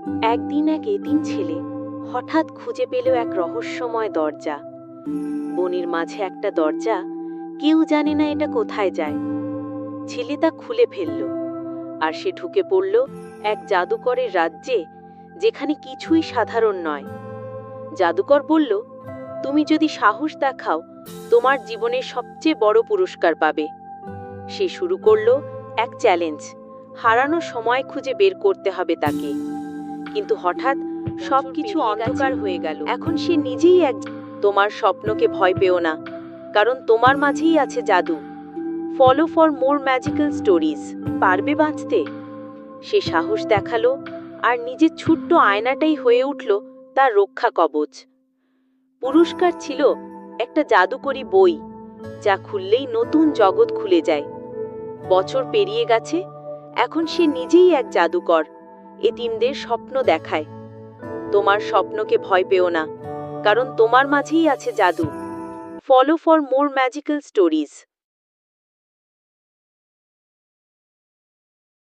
একদিন এক এতিম ছেলে হঠাৎ খুঁজে পেল এক রহস্যময় দরজা। বনের মাঝে একটা দরজা, কেউ জানে না এটা কোথায় যায়। ছেলে তা খুলে ফেলল, আর সে ঢুকে পড়ল এক জাদুকরের রাজ্যে, যেখানে কিছুই সাধারণ নয়। জাদুকর বলল, তুমি যদি সাহস দেখাও, তোমার জীবনের সবচেয়ে বড় পুরস্কার পাবে। সে শুরু করল এক চ্যালেঞ্জ, হারানো সময় খুঁজে বের করতে হবে তাকে। কিন্তু হঠাৎ সবকিছু অন্ধকার হয়ে গেল। এখন সে নিজেই তোমার স্বপ্নকে ভয় পেও না, কারণ তোমার মাঝেই আছে জাদু। Follow for more magical stories. পারবে বাঁচতে? সে সাহস দেখালো, আর নিজের ছোট্ট আয়নাটাই হয়ে উঠল তার রক্ষা কবচ। পুরস্কার ছিল একটা জাদুকরি বই, যা খুললেই নতুন জগৎ খুলে যায়। বছর পেরিয়ে গেছে, এখন সে নিজেই এক জাদুকর, এতিমদের স্বপ্ন দেখায়। তোমার স্বপ্নকে ভয় পেও না, কারণ তোমার মাঝেই আছে জাদু। Follow for more magical stories.